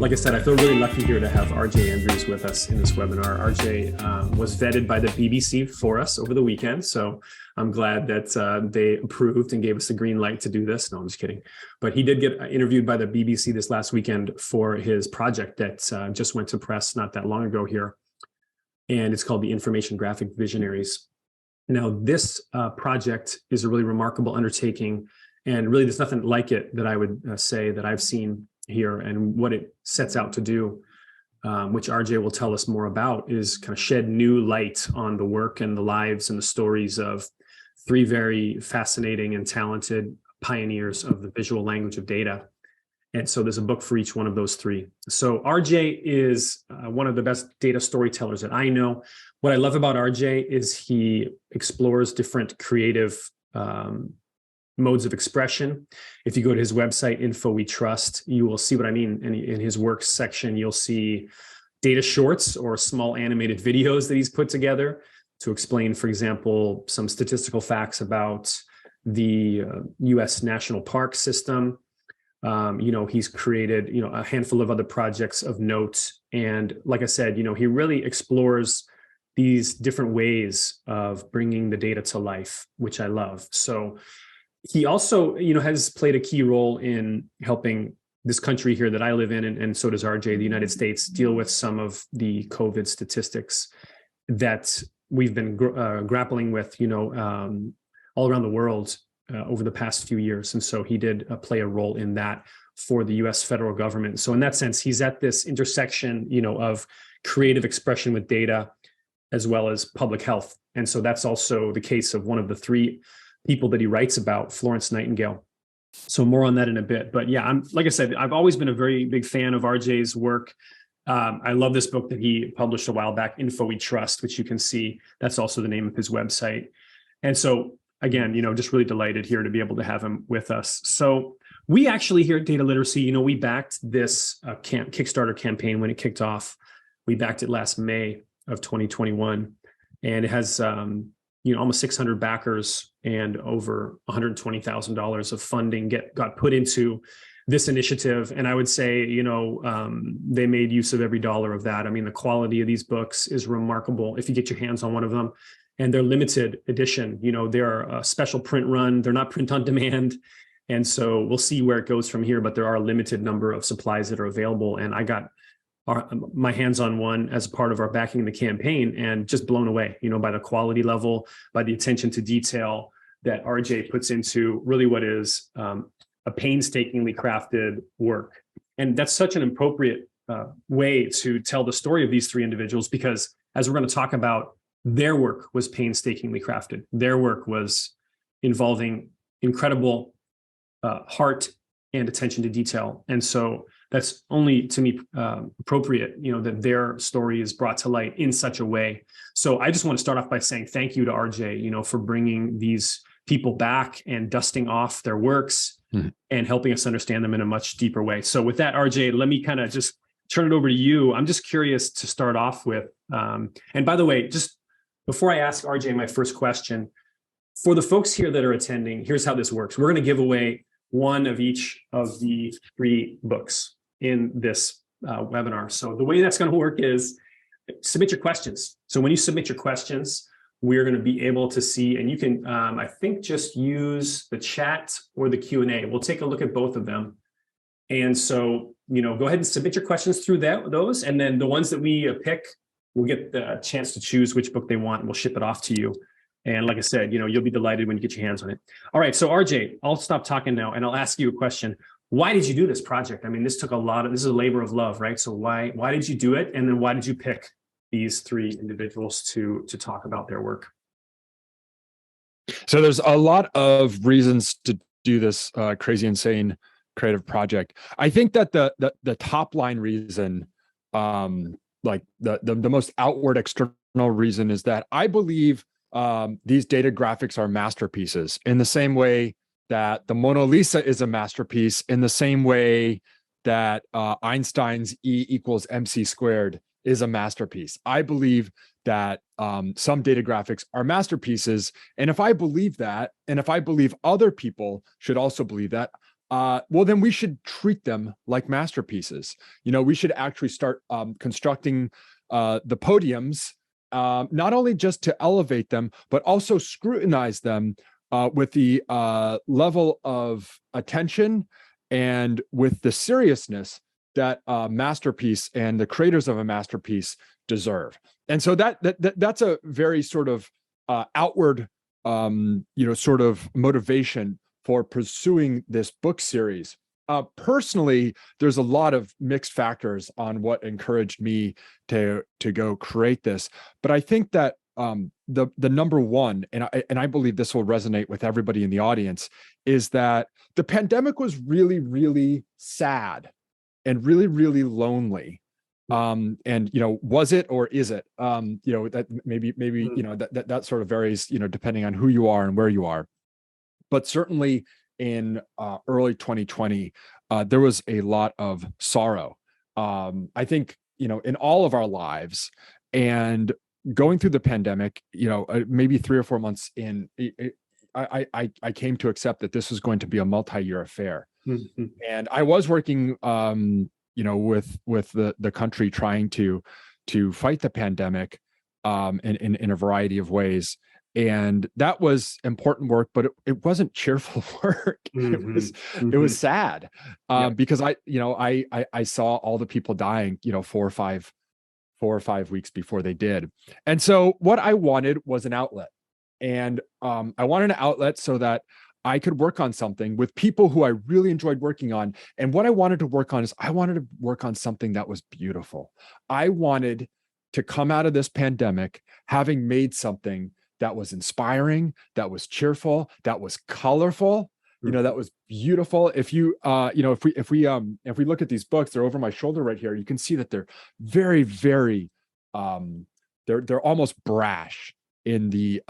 Like I said, I feel really lucky here to have RJ Andrews with us in this webinar. RJ was vetted by the BBC for us over the weekend, so I'm glad that they approved and gave us the green light to do this. No, I'm just kidding. But he did get interviewed by the BBC this last weekend for his project that just went to press not that long ago here, and it's called the Information Graphic Visionaries. Now, this project is a really remarkable undertaking, and really there's nothing like it that I would say that I've seen here, and what it sets out to do, which RJ will tell us more about, is kind of shed new light on the work and the lives and the stories of three very fascinating and talented pioneers of the visual language of data. And so there's a book for each one of those three. So RJ is one of the best data storytellers that I know. What I love about RJ is he explores different creative modes of expression. If you go to his website, Info We Trust, you will see what I mean. In his works section, you'll see data shorts or small animated videos that he's put together to explain, for example, some statistical facts about the US National Park System. He's created, a handful of other projects of note. And like I said, he really explores these different ways of bringing the data to life, which I love. So he also, has played a key role in helping this country here that I live in, and so does RJ, the United States, deal with some of the COVID statistics that we've been grappling with, all around the world over the past few years. And so he did play a role in that for the US federal government. So in that sense, he's at this intersection, of creative expression with data as well as public health. And so that's also the case of one of the three people that he writes about, Florence Nightingale. So more on that in a bit. But yeah, like I said, I've always been a very big fan of RJ's work. I love this book that he published a while back, Info We Trust, which you can see. That's also the name of his website. And so again, just really delighted here to be able to have him with us. So we actually here at Data Literacy, we backed this Kickstarter campaign when it kicked off. We backed it last May of 2021, and it has almost 600 backers and over $120,000 of funding got put into this initiative. And I would say, they made use of every dollar of that. I mean, the quality of these books is remarkable if you get your hands on one of them. And they're limited edition. They're a special print run. They're not print on demand. And so we'll see where it goes from here, but there are a limited number of supplies that are available. And I got my hands on one as part of our backing the campaign, and just blown away, by the quality level, by the attention to detail that RJ puts into really what is a painstakingly crafted work. And that's such an appropriate way to tell the story of these three individuals, because as we're going to talk about, their work was painstakingly crafted. Their work was involving incredible heart and attention to detail. And so that's only, to me, appropriate, that their story is brought to light in such a way. So I just want to start off by saying thank you to RJ, for bringing these people back and dusting off their works and helping us understand them in a much deeper way. So with that, RJ, let me kind of just turn it over to you. I'm just curious to start off with, and by the way, just before I ask RJ my first question, for the folks here that are attending, here's how this works. We're going to give away one of each of the three books in this webinar. So the way that's going to work is submit your questions. So when you submit your questions, we're going to be able to see, and you can, I think, just use the chat or the Q&A. We'll take a look at both of them. And so, go ahead and submit your questions through those. And then the ones that we pick, we'll get the chance to choose which book they want, and we'll ship it off to you. And like I said, you'll be delighted when you get your hands on it. All right, so RJ, I'll stop talking now, and I'll ask you a question. Why did you do this project? I mean, this is a labor of love, right? So why did you do it? And then why did you pick these three individuals to talk about their work? So there's a lot of reasons to do this crazy, insane creative project. I think that the top line reason, like the most outward external reason, is that I believe these data graphics are masterpieces, in the same way that the Mona Lisa is a masterpiece, in the same way that Einstein's E equals MC squared is a masterpiece. I believe that some data graphics are masterpieces. And if I believe that, and if I believe other people should also believe that, well, then we should treat them like masterpieces. We should actually start constructing the podiums, not only just to elevate them, but also scrutinize them with the level of attention and with the seriousness that a masterpiece and the creators of a masterpiece deserve. And so that's a very sort of outward, sort of motivation for pursuing this book series. Personally, there's a lot of mixed factors on what encouraged me to go create this. But I think that the number one, and I believe this will resonate with everybody in the audience, is that the pandemic was really, really sad and really, really lonely. And was it or is it? That maybe that sort of varies, depending on who you are and where you are. But certainly in early 2020, there was a lot of sorrow. I think, in all of our lives, and going through the pandemic, maybe 3 or 4 months in, I came to accept that this was going to be a multi-year affair. Mm-hmm. And I was working, with the country trying to fight the pandemic in a variety of ways. And that was important work, but it wasn't cheerful work. Mm-hmm. It was sad because I saw all the people dying, 4 or 5 weeks before they did. And so what I wanted was an outlet, and I wanted an outlet so that I could work on something with people who I really enjoyed working on. And what I wanted to work on is I wanted to work on something that was beautiful. I wanted to come out of this pandemic having made something that was inspiring, that was cheerful, that was colorful, that was beautiful. If you, if we look at these books, they're over my shoulder right here. You can see that they're very, very, they're almost brash in the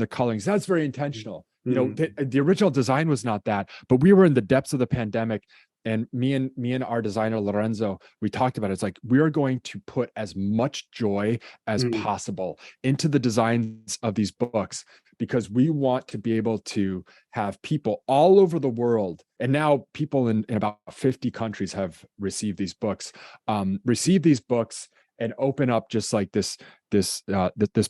colorings. That's very intentional. The original design was not that, but we were in the depths of the pandemic. And me and our designer, Lorenzo, we talked about it. It's like, we are going to put as much joy as possible into the designs of these books, because we want to be able to have people all over the world. And now people in about 50 countries have received these books, and open up just like this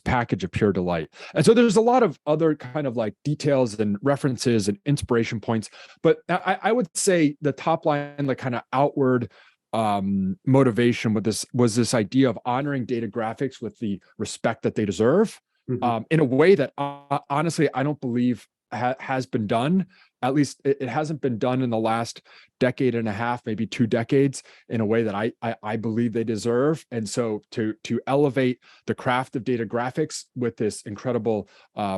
package of pure delight. And so there's a lot of other kind of like details and references and inspiration points, but I would say the top line, like kind of outward motivation with this was this idea of honoring data graphics with the respect that they deserve, in a way that honestly I don't believe has been done. At least it hasn't been done in the last decade and a half, maybe 2 decades, in a way that I believe they deserve. And so to elevate the craft of data graphics with this incredible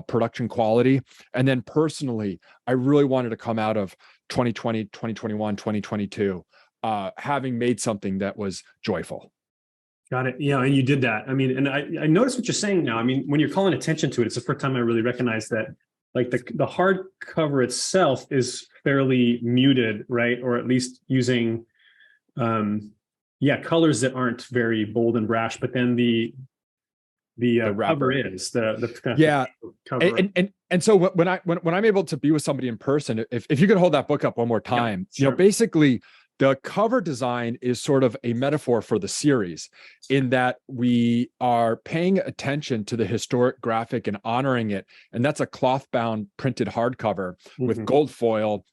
production quality. And then personally, I really wanted to come out of 2020, 2021, 2022, having made something that was joyful. Got it. Yeah, and you did that. I mean, and I noticed what you're saying now. I mean, when you're calling attention to it, it's the first time I really recognize that. Like the hardcover itself is fairly muted, right? Or at least using, colors that aren't very bold and brash. But then the cover is the cover. And so when I'm able to be with somebody in person, if you could hold that book up one more time, sure. Basically the cover design is sort of a metaphor for the series, in that we are paying attention to the historic graphic and honoring it. And that's a cloth bound printed hardcover with gold foil.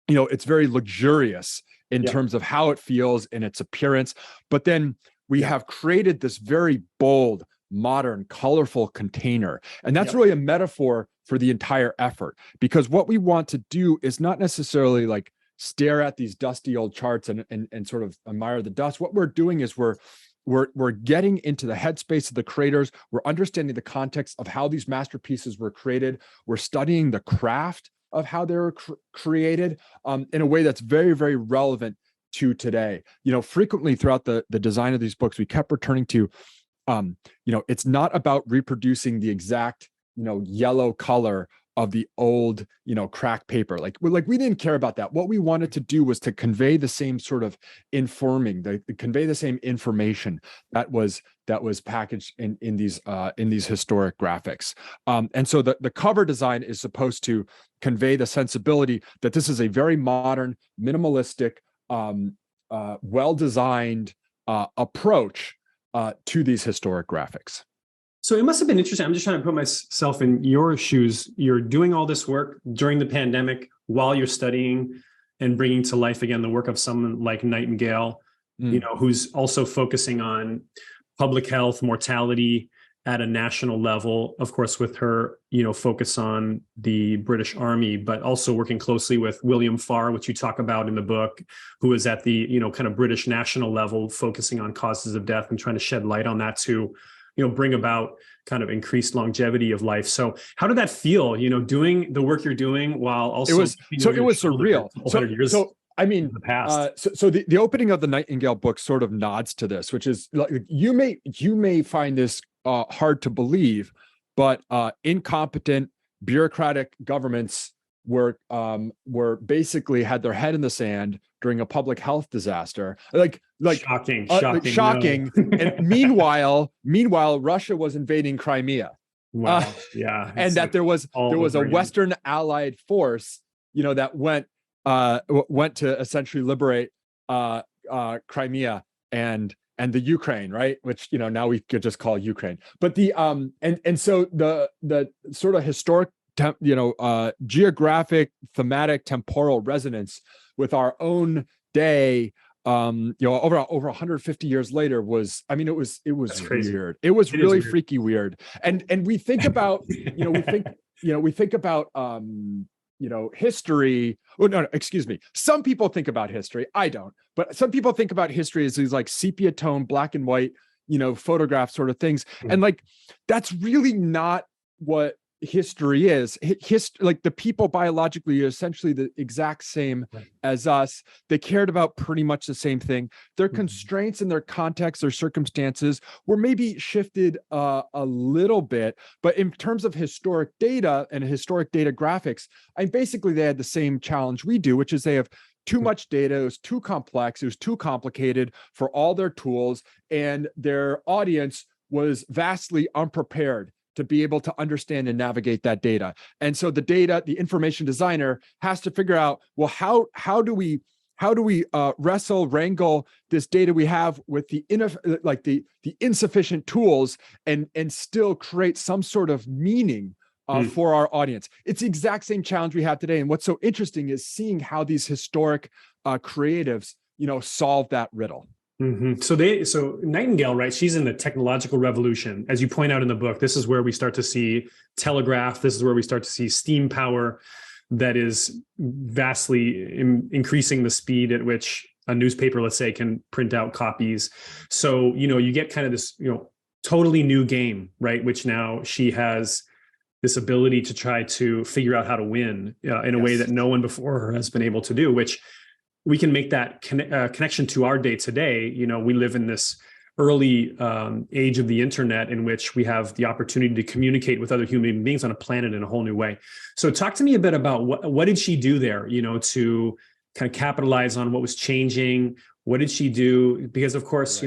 It's very luxurious in terms of how it feels and its appearance. But then we have created this very bold, modern, colorful container. And that's really a metaphor for the entire effort, because what we want to do is not necessarily like stare at these dusty old charts and sort of admire the dust. What we're doing is we're getting into the headspace of the creators. We're understanding the context of how these masterpieces were created. We're studying the craft of how they were created in a way that's very, very relevant to today. Frequently throughout the design of these books, we kept returning to, it's not about reproducing the exact, yellow color the old, crack paper. Like we didn't care about that. What we wanted to do was to convey the same sort of convey the same information that was packaged in these historic graphics. And so the cover design is supposed to convey the sensibility that this is a very modern, minimalistic, well-designed approach to these historic graphics. So it must have been interesting. I'm just trying to put myself in your shoes. You're doing all this work during the pandemic while you're studying and bringing to life again the work of someone like Nightingale, who's also focusing on public health, mortality at a national level, of course, with her, focus on the British Army, but also working closely with William Farr, which you talk about in the book, who is at the, kind of British national level, focusing on causes of death and trying to shed light on that to, bring about kind of increased longevity of life. So how did that feel, doing the work you're doing while also... it was surreal. So I mean, the past. So the opening of the Nightingale book sort of nods to this, which is like, you may find this hard to believe, but incompetent bureaucratic governments were basically had their head in the sand during a public health disaster. Like shocking. And meanwhile, Russia was invading Crimea. Wow. Yeah. And that there was a Western allied force, that went to essentially liberate Crimea and the Ukraine, right? Which, now we could just call Ukraine. But so the sort of historic, geographic, thematic, temporal resonance with our own day, over 150 years later was, it was weird. It was really freaky weird. And we think about, we think about history. Oh, no, excuse me. Some people think about history. I don't, but some people think about history as these like sepia tone, black and white, photograph sort of things. Mm-hmm. And like, that's really not what history is. Like the people biologically are essentially the exact same as us. They cared about pretty much the same thing. Their constraints and their context, their circumstances were maybe shifted a little bit, but in terms of historic data and historic data graphics, basically they had the same challenge we do, which is they have too much data. It was too complex. It was too complicated for all their tools, and their audience was vastly unprepared to be able to understand and navigate that data. And so the information designer has to figure out, well, how do we wrangle this data we have with the insufficient tools and still create some sort of meaning for our audience. It's the exact same challenge we have today. And what's so interesting is seeing how these historic creatives, solve that riddle. Mm-hmm. So Nightingale, right? She's in the technological revolution. As you point out in the book, this is where we start to see telegraph. This is where we start to see steam power that is vastly increasing the speed at which a newspaper, let's say, can print out copies. So, you get kind of this, totally new game, right? Which now she has this ability to try to figure out how to win in a way that no one before her has been able to do, which we can make that connection to our day today. We live in this early age of the internet in which we have the opportunity to communicate with other human beings on a planet in a whole new way. So talk to me a bit about what did she do there, to kind of capitalize on what was changing? What did she do? Because of course,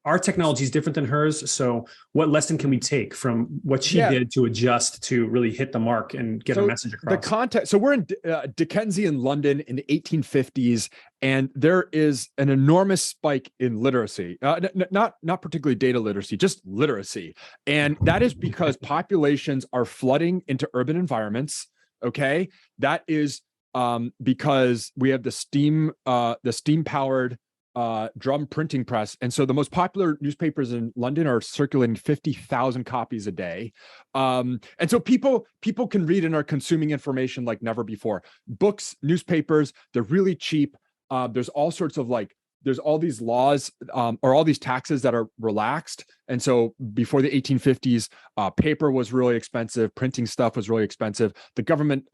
our technology is different than hers. So what lesson can we take from what she did to adjust to really hit the mark and get a message across? The context. So we're in Dickensian London in the 1850s, and there is an enormous spike in literacy, not particularly data literacy, just literacy. And that is because populations are flooding into urban environments. Okay. That is because we have the steam powered drum printing press. And so the most popular newspapers in London are circulating 50,000 copies a day. And so people can read and are consuming information like never before. Books, newspapers, they're really cheap. There's all sorts of there's all these laws or all these taxes that are relaxed. And so before the 1850s, paper was really expensive. Printing stuff was really expensive. The government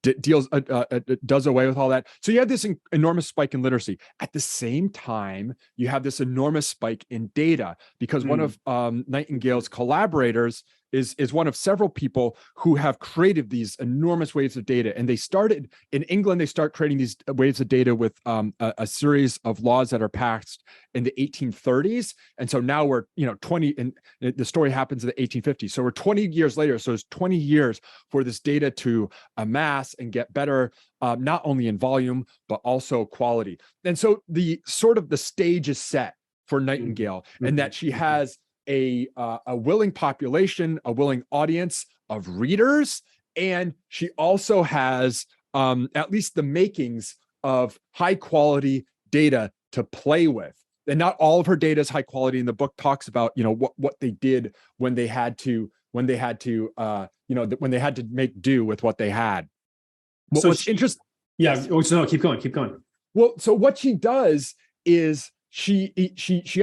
does away with all that. So you have this enormous spike in literacy. At the same time, you have this enormous spike in data because one of Nightingale's collaborators is one of several people who have created these enormous waves of data. And they started in England, they start creating these waves of data with a series of laws that are passed in the 1830s. And so now we're, 20, and the story happens in the 1850s. So we're 20 years later. So it's 20 years for this data to amass and get better, not only in volume, but also quality. And so the stage is set for Nightingale, and that she has a willing population, a willing audience of readers, and she also has at least the makings of high quality data to play with. And not all of her data is high quality. And the book talks about what they did when they had to make do with what they had. What's interesting? Yeah. Oh, so no, keep going. Well, so what she does is she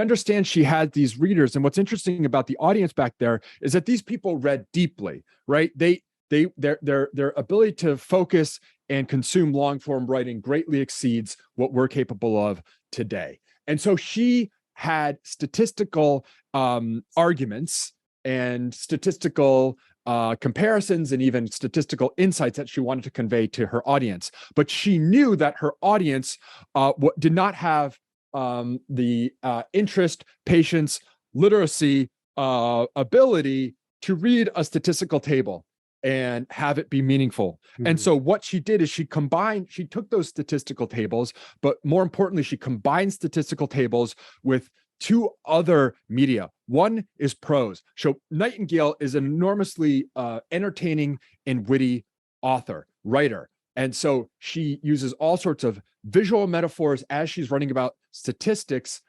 understands she had these readers, and what's interesting about the audience back there is that these people read deeply, right? Their ability to focus and consume long form writing greatly exceeds what we're capable of today. And so she had statistical arguments and statistical comparisons and even statistical insights that she wanted to convey to her audience. But she knew that her audience did not have the interest, patience, literacy, ability to read a statistical table and have it be meaningful. And so what she did is she took those statistical tables, but more importantly, she combined statistical tables with two other media. One is prose. So Nightingale is an enormously entertaining and witty author, writer. And so she uses all sorts of visual metaphors as she's writing about statistics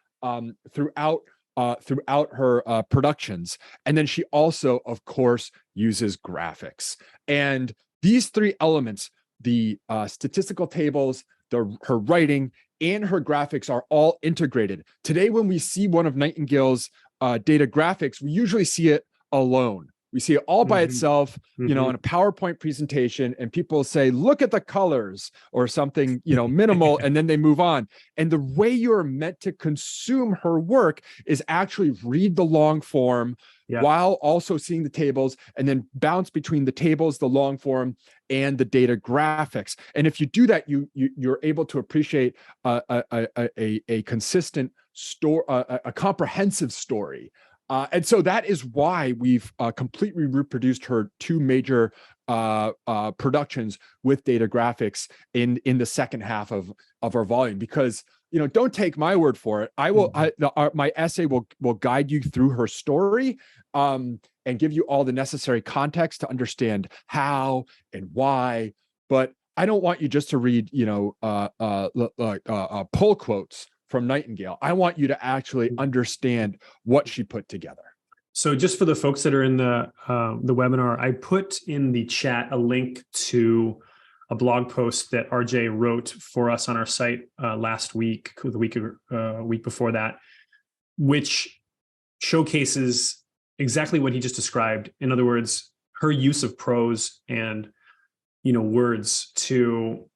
throughout her productions. And then she also, of course, uses graphics. And these three elements, the statistical tables, her writing, and her graphics are all integrated. Today, when we see one of Nightingale's data graphics, we usually see it alone. We see it all by itself, in a PowerPoint presentation, and people say, look at the colors or something, minimal, and then they move on. And the way you're meant to consume her work is actually read the long form while also seeing the tables, and then bounce between the tables, the long form, and the data graphics. And if you do that, you're able to appreciate a consistent story, a comprehensive story. And so that is why we've completely reproduced her two major productions with data graphics in the second half of our volume. Because don't take my word for it. My essay will guide you through her story and give you all the necessary context to understand how and why. But I don't want you just to read pull quotes from Nightingale. I want you to actually understand what she put together. So just for the folks that are in the webinar, I put in the chat a link to a blog post that RJ wrote for us on our site last week, the week before that, which showcases exactly what he just described. In other words, her use of prose and words to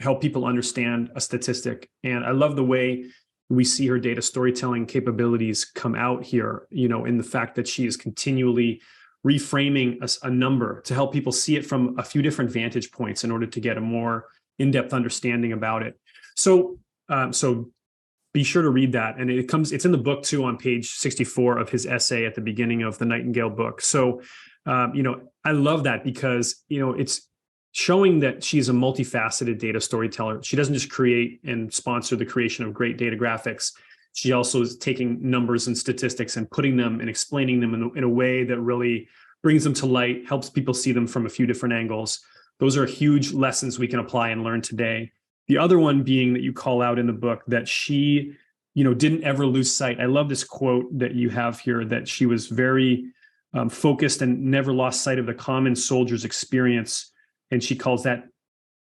help people understand a statistic. And I love the way we see her data storytelling capabilities come out here, in the fact that she is continually reframing a number to help people see it from a few different vantage points in order to get a more in-depth understanding about it. So be sure to read that. And it's in the book too, on page 64 of his essay at the beginning of the Nightingale book. So, I love that because, it's showing that she's a multifaceted data storyteller. She doesn't just create and sponsor the creation of great data graphics. She also is taking numbers and statistics and putting them and explaining them in a way that really brings them to light, helps people see them from a few different angles. Those are huge lessons we can apply and learn today. The other one being that you call out in the book that she, didn't ever lose sight. I love this quote that you have here, that she was very focused and never lost sight of the common soldier's experience. And you call that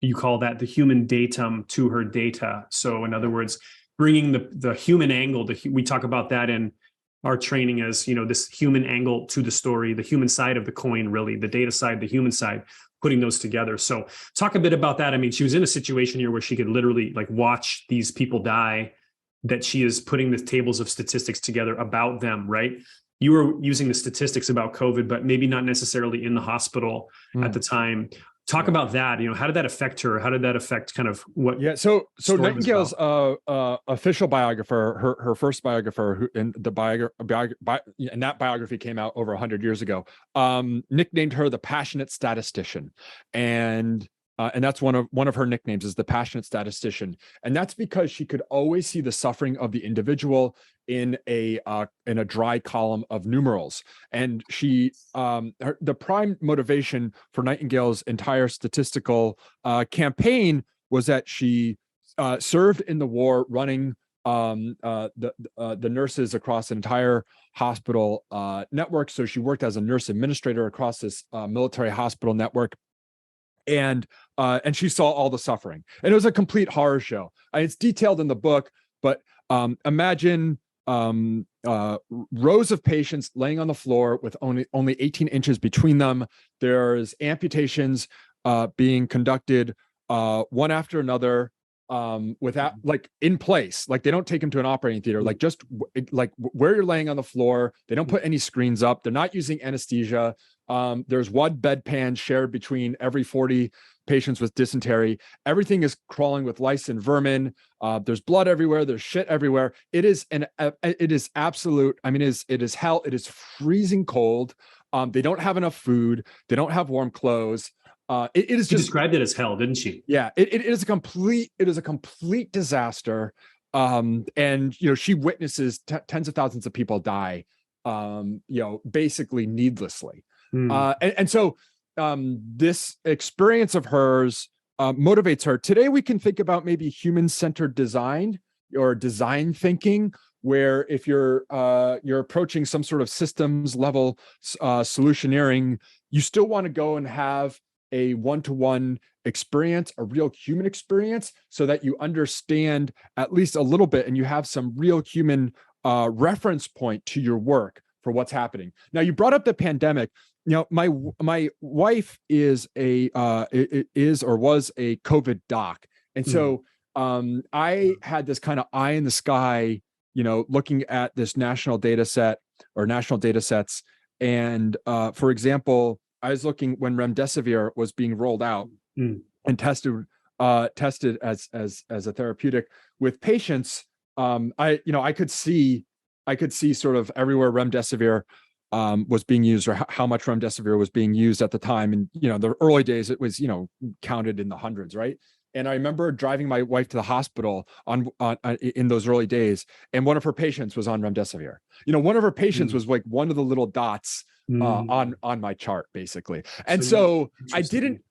the human datum to her data. So in other words, bringing the human angle, we talk about that in our training as, this human angle to the story, the human side of the coin, really, the data side, the human side, putting those together. So talk a bit about that. I mean, she was in a situation here where she could literally watch these people die, that she is putting the tables of statistics together about them, right? you were using the statistics about COVID, but maybe not necessarily in the hospital at the time. Talk about that. How did that affect her? How did that affect kind of what? Yeah. So Nightingale's official biographer, her first biographer, who and and that biography came out over 100 years ago, nicknamed her the passionate statistician, and that's one of her nicknames, is the passionate statistician, and that's because she could always see the suffering of the individual in a dry column of numerals. And she the prime motivation for Nightingale's entire statistical campaign was that she served in the war, running the nurses across an entire hospital network. So she worked as a nurse administrator across this military hospital network. And she saw all the suffering, and it was a complete horror show. It's detailed in the book, but imagine rows of patients laying on the floor with only 18 inches between them. There's amputations being conducted one after another, without, like, in place. Like, they don't take them to an operating theater, like just like where you're laying on the floor. They don't put any screens up. They're not using anesthesia. There's one bedpan shared between every 40 patients with dysentery. Everything is crawling with lice and vermin. There's blood everywhere. There's shit everywhere. It is absolute. I mean, it is hell. It is freezing cold. They don't have enough food. They don't have warm clothes. It is. She just described it as hell, didn't she? Yeah, it is a complete disaster. And she witnesses tens of thousands of people die, basically needlessly. So this experience of hers motivates her. Today, we can think about maybe human-centered design or design thinking, where if you're approaching some sort of systems level solutioneering, you still want to go and have a one-to-one experience, a real human experience, so that you understand at least a little bit and you have some real human reference point to your work for what's happening. Now, you brought up the pandemic. My wife was a COVID doc. And so I had this kind of eye in the sky, looking at this national data set or national data sets. And for example, I was looking when remdesivir was being rolled out and tested as a therapeutic with patients. I could see sort of everywhere remdesivir was being used, or how much remdesivir was being used at the time. And, the early days, it was, counted in the hundreds, right? And I remember driving my wife to the hospital in those early days, and one of her patients was on remdesivir. One of her patients was like one of the little dots on my chart, basically. And so I didn't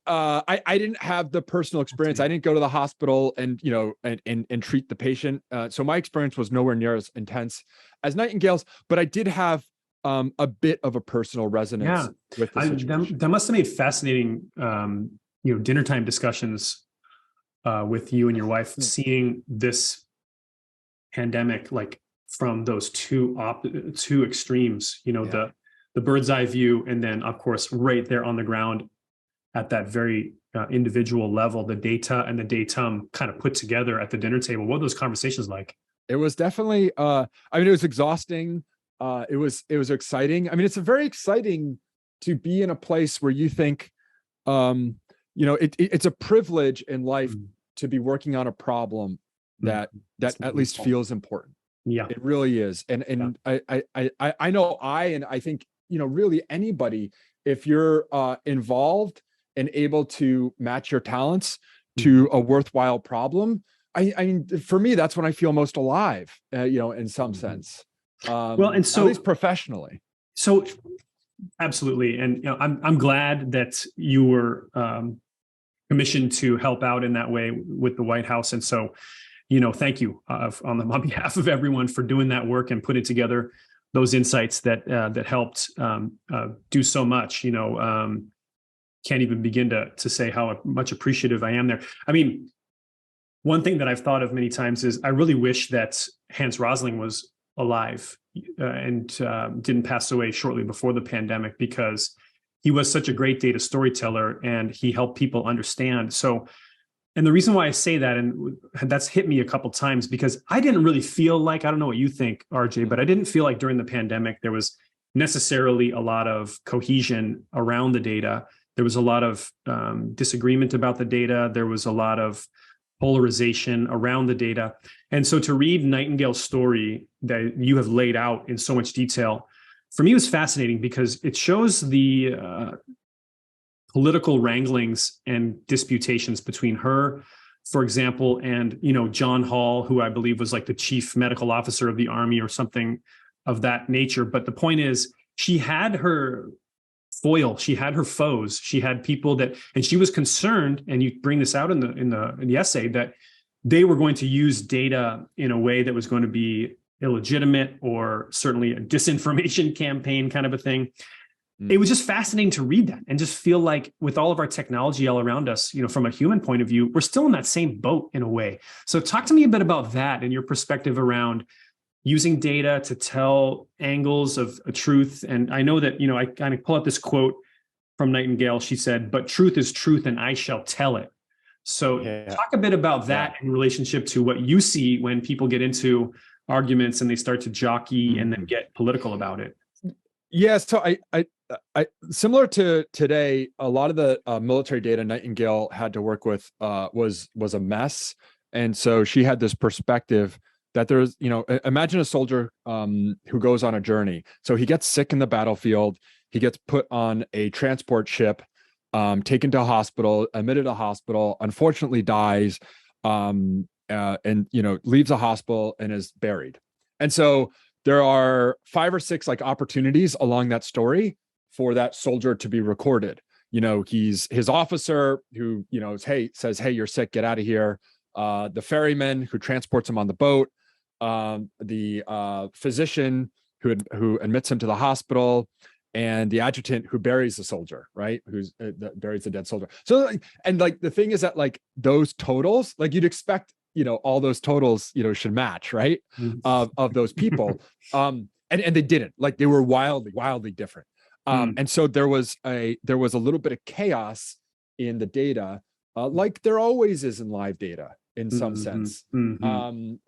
have the personal experience. I didn't go to the hospital and treat the patient. So my experience was nowhere near as intense as Nightingale's, but I did have a bit of a personal resonance with the situation. That must have made fascinating, dinner time discussions with you and your wife, seeing this pandemic like from those two extremes. The bird's eye view, and then of course right there on the ground at that very individual level, the data and the datum kind of put together at the dinner table. What were those conversations like? It was definitely, it was exhausting. It was exciting. I mean, it's very exciting to be in a place where you think, it's a privilege in life to be working on a problem that at least feels important. Yeah, it really is. And I know I think, really anybody, if you're involved and able to match your talents to a worthwhile problem, I mean, for me, that's when I feel most alive, in some sense. And so at least professionally. So absolutely. And, I'm glad that you were commissioned to help out in that way with the White House. And so, thank you on behalf of everyone for doing that work and putting together those insights that helped do so much. Can't even begin to say how much appreciative I am there. I mean, one thing that I've thought of many times is I really wish that Hans Rosling was alive and didn't pass away shortly before the pandemic, because he was such a great data storyteller and he helped people understand. So And the reason why I say that, and that's hit me a couple times, because I didn't really feel like, I don't know what you think, RJ, but I didn't feel like during the pandemic there was necessarily a lot of cohesion around the data. There was a lot of disagreement about the data. There was a lot of polarization around the data. And so to read Nightingale's story that you have laid out in so much detail, for me, was fascinating because it shows the political wranglings and disputations between her, for example, and John Hall, who I believe was like the chief medical officer of the army or something of that nature. But the point is, she had her foil, she had her foes, she had people that, and she was concerned, and you bring this out in the essay, that they were going to use data in a way that was going to be illegitimate, or certainly a disinformation campaign kind of a thing. It was just fascinating to read that and just feel like, with all of our technology all around us, from a human point of view, we're still in that same boat in a way. So talk to me a bit about that and your perspective around using data to tell angles of a truth. And I know that, I kind of pull out this quote from Nightingale. She said, "But truth is truth, and I shall tell it." So talk a bit about that in relationship to what you see when people get into arguments and they start to jockey and then get political about it. Yeah, so I similar to today, a lot of the military data Nightingale had to work with was a mess, and so she had this perspective that there's, imagine a soldier who goes on a journey. So he gets sick in the battlefield, he gets put on a transport ship, taken to a hospital, admitted to a hospital, unfortunately dies, and leaves a hospital and is buried. And so there are 5 or 6 like opportunities along that story for that soldier to be recorded. He's his officer who, says, "Hey, you're sick, get out of here." The ferryman who transports him on the boat, the physician who admits him to the hospital, and the adjutant who buries the soldier, right? Who's buries the dead soldier. So, and like the thing is that like those totals, like you'd expect, all those totals, should match, right? Of those people. And they didn't. Like they were wildly different. And so there was a little bit of chaos in the data, like there always is in live data in some sense. And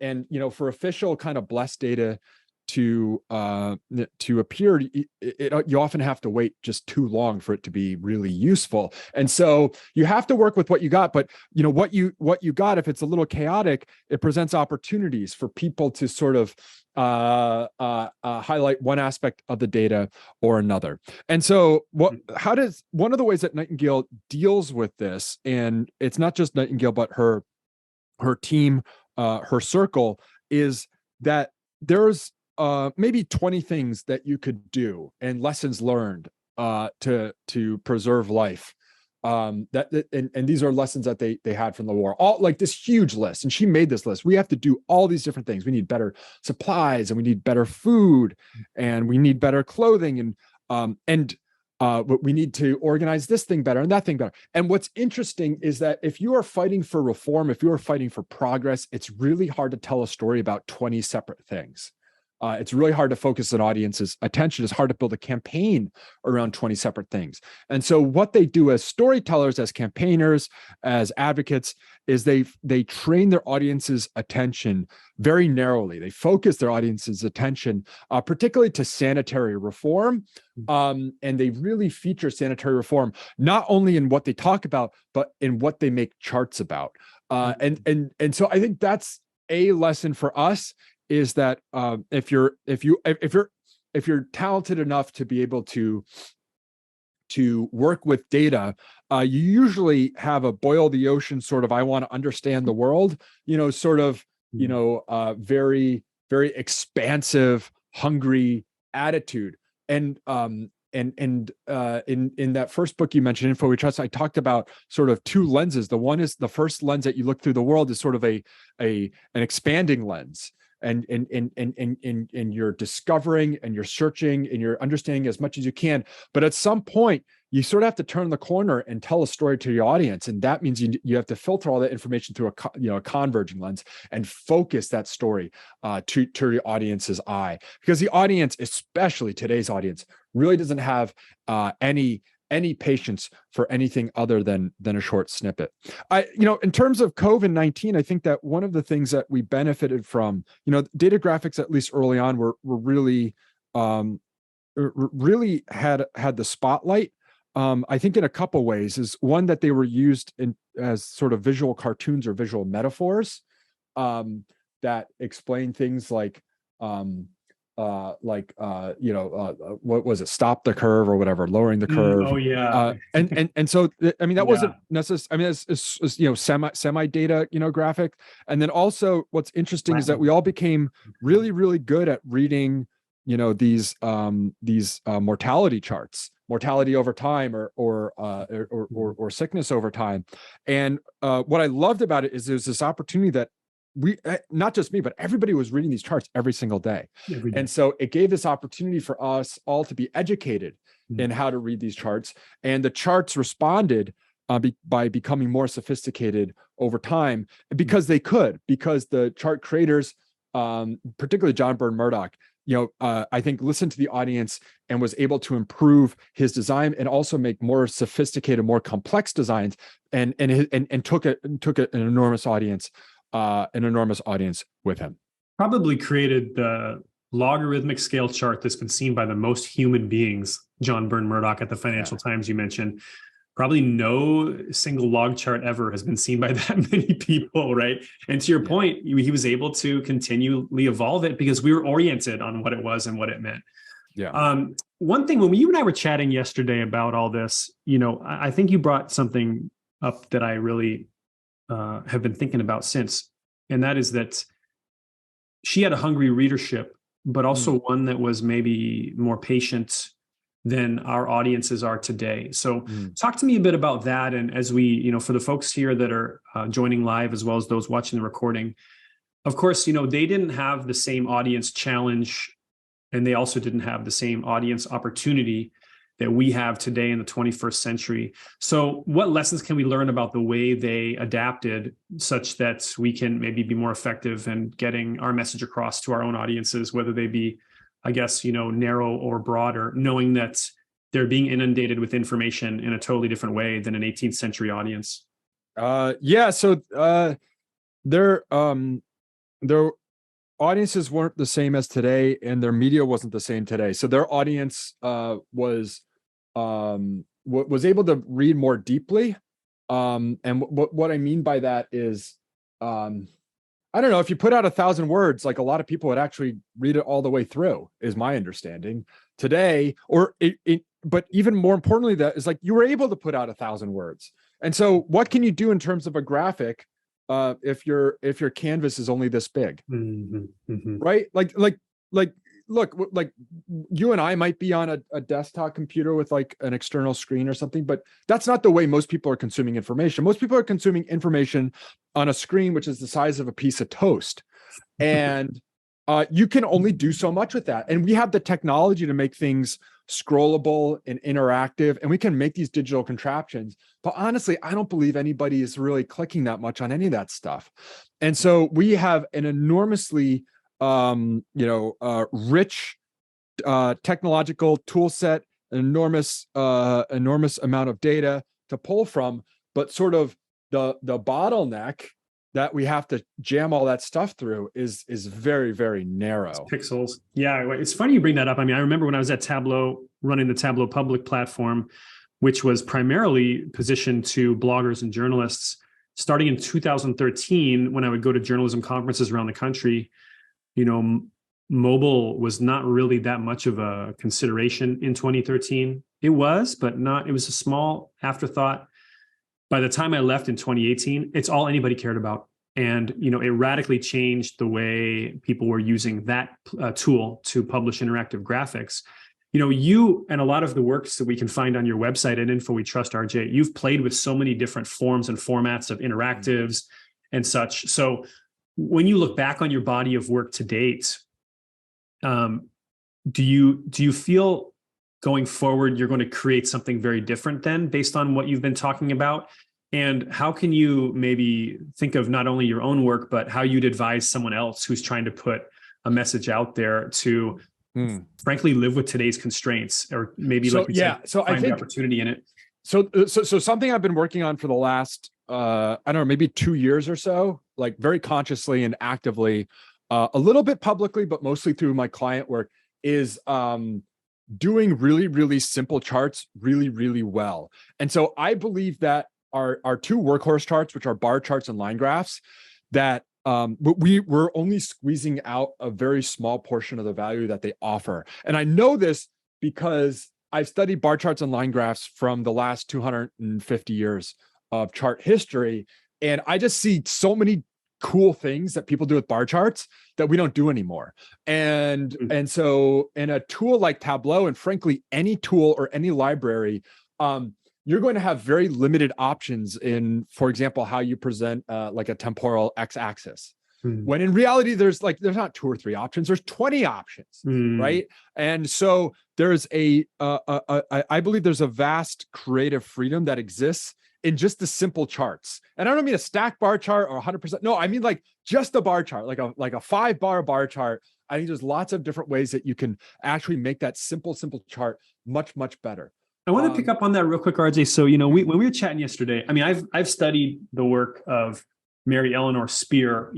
for official kind of blessed data to appear, you often have to wait just too long for it to be really useful. And so you have to work with what you got, but what you got, if it's a little chaotic, it presents opportunities for people to sort of highlight one aspect of the data or another. And so one of the ways that Nightingale deals with this, and it's not just Nightingale, but her team, her circle, is that there's maybe 20 things that you could do and lessons learned to preserve life. And these are lessons that they had from the war, all like this huge list. And she made this list. We have to do all these different things. We need better supplies, and we need better food, and we need better clothing, and we need to organize this thing better and that thing better. And what's interesting is that if you are fighting for reform, if you are fighting for progress, it's really hard to tell a story about 20 separate things. It's really hard to focus an audience's attention. It's hard to build a campaign around 20 separate things. And so what they do as storytellers, as campaigners, as advocates, is they train their audience's attention very narrowly. They focus their audience's attention, particularly to sanitary reform. And they really feature sanitary reform, not only in what they talk about, but in what they make charts about. And so I think that's a lesson for us, is that if you're talented enough to be able to work with data, you usually have a boil the ocean sort of, I want to understand the world, very, very expansive, hungry attitude. And in that first book you mentioned, Info We Trust, I talked about sort of 2 lenses. The one is the first lens that you look through the world is sort of an expanding lens. And you're discovering and you're searching and you're understanding as much as you can. But at some point, you sort of have to turn the corner and tell a story to your audience. And that means you have to filter all that information through a converging lens and focus that story to your audience's eye. Because the audience, especially today's audience, really doesn't have any any patience for anything other than a short snippet. In terms of COVID-19, I think that one of the things that we benefited from, data graphics, at least early on, were really really had the spotlight. I think in a couple ways. Is one, that they were used as sort of visual cartoons or visual metaphors that explain things like what was it, stop the curve or whatever, lowering the curve. Oh yeah. And so I mean, that wasn't necessary. I mean, it's semi data graphic. And then also what's interesting is that we all became really, really good at reading these mortality charts, mortality over time, or sickness over time. And what I loved about it is there's this opportunity that not just me, but everybody was reading these charts every single day. And so it gave this opportunity for us all to be educated in how to read these charts. And the charts responded by becoming more sophisticated over time, because the chart creators, particularly John Byrne Murdoch, I think listened to the audience and was able to improve his design and also make more sophisticated, more complex designs, and took an enormous audience with him. Probably created the logarithmic scale chart that's been seen by the most human beings. John Byrne Murdoch at the Financial Times, you mentioned. Probably no single log chart ever has been seen by that many people, right? And to your point, he was able to continually evolve it because we were oriented on what it was and what it meant. Yeah. One thing, when you and I were chatting yesterday about all this, I think you brought something up that I really have been thinking about since, and that is that she had a hungry readership, but also one that was maybe more patient than our audiences are today. So talk to me a bit about that. And as we, for the folks here that are joining live, as well as those watching the recording, of course, they didn't have the same audience challenge, and they also didn't have the same audience opportunity that we have today in the 21st century. So what lessons can we learn about the way they adapted such that we can maybe be more effective in getting our message across to our own audiences, whether they be, I guess, narrow or broader, knowing that they're being inundated with information in a totally different way than an 18th century audience? So their audiences weren't the same as today, and their media wasn't the same today. So their audience was able to read more deeply. And what I mean by that is, I don't know, if you put out 1,000 words, like, a lot of people would actually read it all the way through, is my understanding today. But even more importantly, that is, like, you were able to put out 1,000 words. And so what can you do in terms of a graphic if your canvas is only this big? Right? Look, like, you and I might be on a desktop computer with like an external screen or something, but that's not the way most people are consuming information. Most people are consuming information on a screen which is the size of a piece of toast. And you can only do so much with that. And we have the technology to make things scrollable and interactive, and we can make these digital contraptions. But honestly, I don't believe anybody is really clicking that much on any of that stuff. And so we have an enormously rich technological tool set, an enormous amount of data to pull from, but sort of the bottleneck that we have to jam all that stuff through is very, very narrow. It's pixels. Yeah, it's funny you bring that up. I mean, I remember when I was at Tableau, running the Tableau Public platform, which was primarily positioned to bloggers and journalists. Starting in 2013, when I would go to journalism conferences around the country, mobile was not really that much of a consideration in 2013. It was, but not, it was a small afterthought. By the time I left in 2018, it's all anybody cared about. And, it radically changed the way people were using that tool to publish interactive graphics. You and a lot of the works that we can find on your website at Info We Trust, RJ, you've played with so many different forms and formats of interactives and such. So when you look back on your body of work to date, do you feel going forward you're going to create something very different then, based on what you've been talking about? And how can you maybe think of not only your own work, but how you'd advise someone else who's trying to put a message out there to frankly live with today's constraints, or maybe like you said, so I find the think opportunity in it. so something I've been working on for the last I don't know, maybe 2 years or so, like very consciously and actively, a little bit publicly, but mostly through my client work, is doing really, really simple charts really, really well. And so I believe that our two workhorse charts, which are bar charts and line graphs, that we're only squeezing out a very small portion of the value that they offer. And I know this because I've studied bar charts and line graphs from the last 250 years of chart history. And I just see so many cool things that people do with bar charts that we don't do anymore. And so in a tool like Tableau, and frankly, any tool or any library, you're going to have very limited options in, for example, how you present like a temporal x-axis. When in reality, there's not 2 or 3 options, there's 20 options, right? And so there's I believe there's a vast creative freedom that exists in just the simple charts. And I don't mean a stack bar chart or 100%. No, I mean like just a bar chart, like a 5-bar bar chart. I think there's lots of different ways that you can actually make that simple chart much, much better. I want to pick up on that real quick, RJ. So, when we were chatting yesterday, I mean, I've studied the work of Mary Eleanor Spear,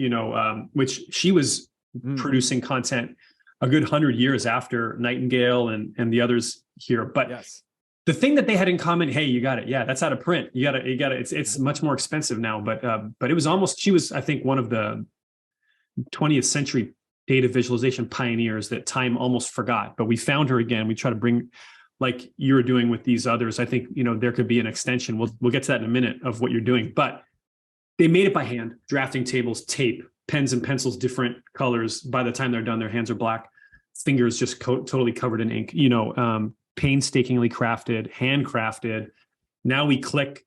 which she was producing content a good 100 years after Nightingale and the others here. But yes, the thing that they had in common, hey, you got it. Yeah, that's out of print. You got it. It's much more expensive now. But it was almost, she was, I think, one of the 20th century data visualization pioneers that time almost forgot. But we found her again. We try to bring, like you're doing with these others. I think, there could be an extension. We'll get to that in a minute of what you're doing. But they made it by hand, drafting tables, tape, pens and pencils, different colors. By the time they're done, their hands are black, fingers just totally covered in ink, painstakingly crafted, handcrafted. Now we click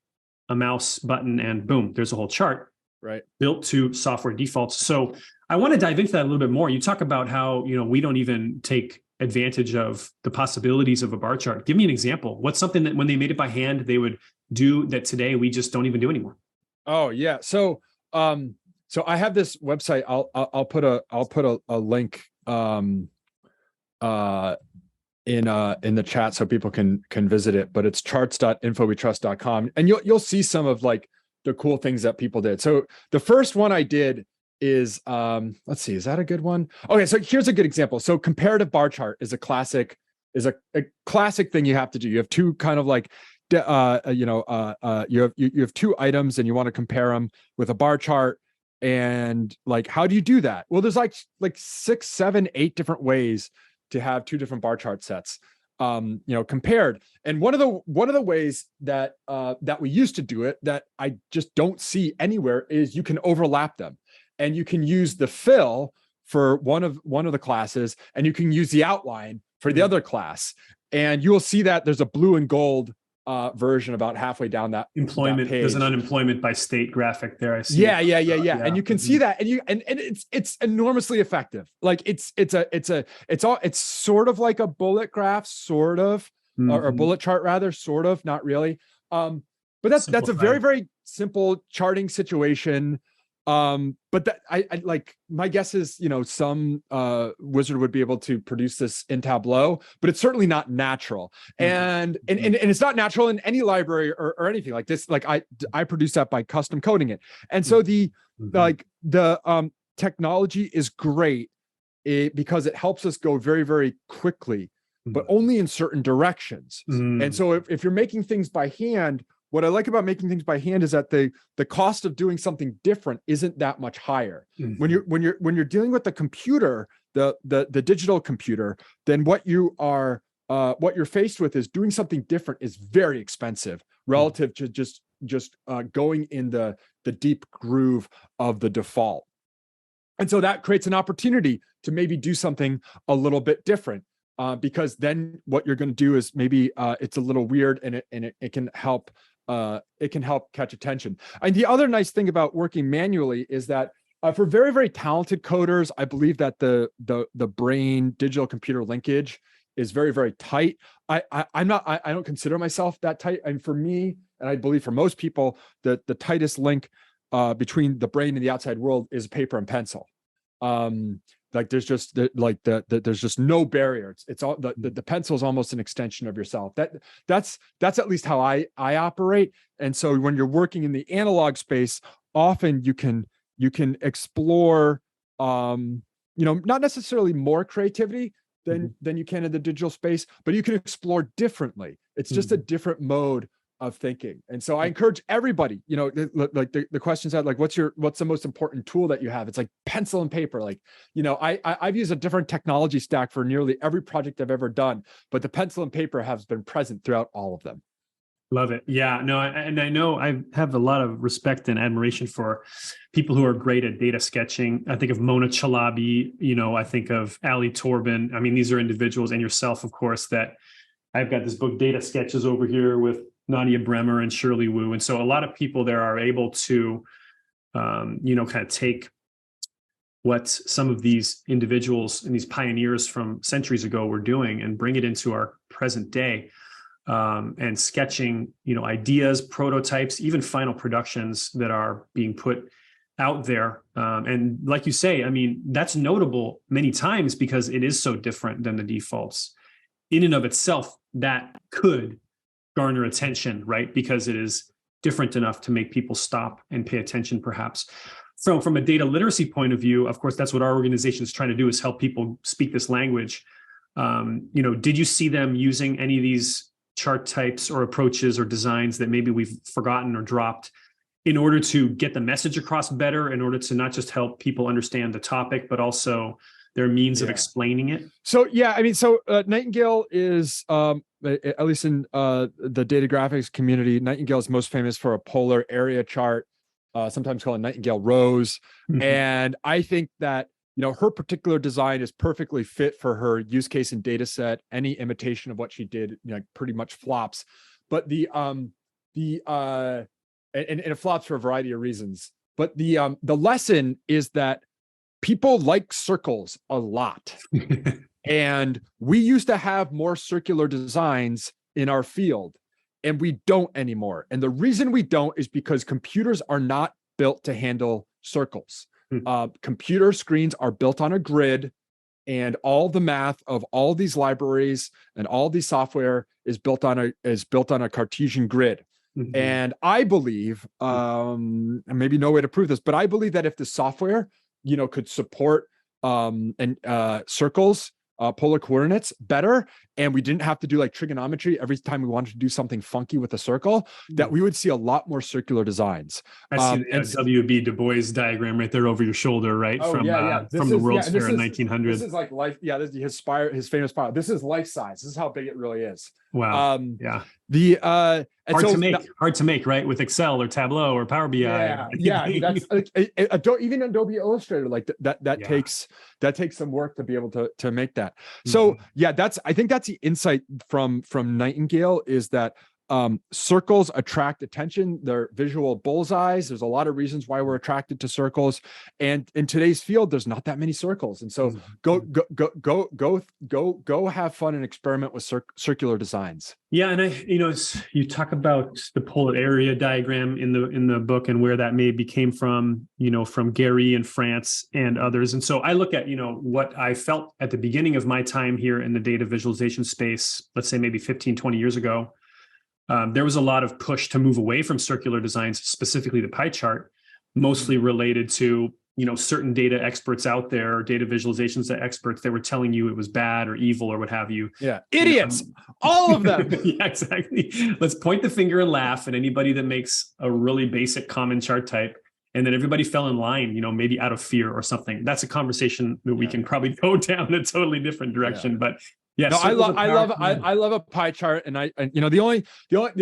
a mouse button and boom, there's a whole chart, right, built to software defaults. So I want to dive into that a little bit more. You talk about how, we don't even take advantage of the possibilities of a bar chart. Give me an example. What's something that when they made it by hand, they would do that today we just don't even do anymore? Oh yeah. So I have this website. I'll put a link in the chat so people can visit it, but it's charts.infowetrust.com, and you'll see some of like the cool things that people did. So the first one I did is let's see, is that a good one? Okay, so here's a good example. So comparative bar chart is a classic thing you have to do. You have two kind of like you have 2 items and you want to compare them with a bar chart. And like, how do you do that? Well, there's like 6, 7, 8 different ways to have 2 different bar chart sets, compared. And one of the ways that we used to do it that I just don't see anywhere is you can overlap them, and you can use the fill for one of the classes, and you can use the outline for the other class. And you will see that there's a blue and gold version about halfway down that employment. That page. There's an unemployment by state graphic there. I see. Yeah. And you can see that, and it's enormously effective. Like it's sort of like a bullet graph, sort of, or a bullet chart rather, sort of, not really. But that's a very, very simple charting situation. But that I like, my guess is, some wizard would be able to produce this in Tableau, but it's certainly not natural. And it's not natural in any library or anything like this. Like I produce that by custom coding it. And so the technology is great because it helps us go very, very quickly, but only in certain directions. And so if you're making things by hand, what I like about making things by hand is that the cost of doing something different isn't that much higher. When you're dealing with the computer, the digital computer, then what you're faced with is doing something different is very expensive relative to just going in the deep groove of the default. And so that creates an opportunity to maybe do something a little bit different, because then what you're going to do is maybe it's a little weird, and it can help. It can help catch attention. And the other nice thing about working manually is that for very, very talented coders, I believe that the brain digital computer linkage is very, very tight. I don't consider myself that tight. And for me, and I believe for most people, the tightest link between the brain and the outside world is paper and pencil. Like there's just there's just no barrier. It's all the pencil is almost an extension of yourself. That's at least how I operate. And so when you're working in the analog space, often you can explore not necessarily more creativity than you can in the digital space, but you can explore differently. It's just a different mode of thinking. And so I encourage everybody, like the questions out, like, what's the most important tool that you have? It's like pencil and paper. Like, I've used a different technology stack for nearly every project I've ever done, but the pencil and paper has been present throughout all of them. Love it. Yeah, no, and I know I have a lot of respect and admiration for people who are great at data sketching. I think of Mona Chalabi, I think of Ali Torban. I mean, these are individuals, and yourself, of course, that I've got this book, Data Sketches, over here with Nadia Bremer and Shirley Wu. And so a lot of people there are able to, kind of take what some of these individuals and these pioneers from centuries ago were doing and bring it into our present day, and sketching, ideas, prototypes, even final productions that are being put out there. And like you say, I mean, that's notable many times because it is so different than the defaults. In and of itself, that could garner attention, right? Because it is different enough to make people stop and pay attention, perhaps. So from a data literacy point of view, of course, that's what our organization is trying to do, is help people speak this language. Did you see them using any of these chart types or approaches or designs that maybe we've forgotten or dropped in order to get the message across better, in order to not just help people understand the topic, but also their means of explaining it? So, Nightingale is, at least in the data graphics community, Nightingale is most famous for a polar area chart, sometimes called Nightingale Rose. And I think that, her particular design is perfectly fit for her use case and data set. Any imitation of what she did, pretty much flops. But and it flops for a variety of reasons. But the lesson is that people like circles a lot. And we used to have more circular designs in our field, and we don't anymore. And the reason we don't is because computers are not built to handle circles. Computer screens are built on a grid, and all the math of all these libraries and all these software is built on a Cartesian grid. And I believe, and maybe no way to prove this, but I believe that if the software, could support circles, polar coordinates better, and we didn't have to do like trigonometry every time we wanted to do something funky with a circle, that we would see a lot more circular designs. I see the W.B. Du Bois diagram right there over your shoulder, right? From the World's Fair in 1900. This is like life. Yeah, this is his famous spiral. This is life size. This is how big it really is. Wow. Hard to make, right? With Excel or Tableau or Power BI. That's even Adobe Illustrator, like that takes some work to be able to make that. So I think that's the insight from Nightingale, is that circles attract attention. They're visual bullseyes. There's a lot of reasons why we're attracted to circles, and in today's field, there's not that many circles. And so go have fun and experiment with circular designs. Yeah, and you talk about the polar area diagram in the book and where that maybe came from, from Gary in France and others. And so I look at, what I felt at the beginning of my time here in the data visualization space, let's say maybe 15, 20 years ago. There was a lot of push to move away from circular designs, specifically the pie chart, mostly related to, certain data experts out there, or data visualizations experts that were telling you it was bad or evil or what have you. Yeah. Idiots, all of them. Yeah, exactly. Let's point the finger and laugh at anybody that makes a really basic common chart type. And then everybody fell in line, maybe out of fear or something. That's a conversation that we can probably go down a totally different direction. But yeah, no, I love a pie chart, and the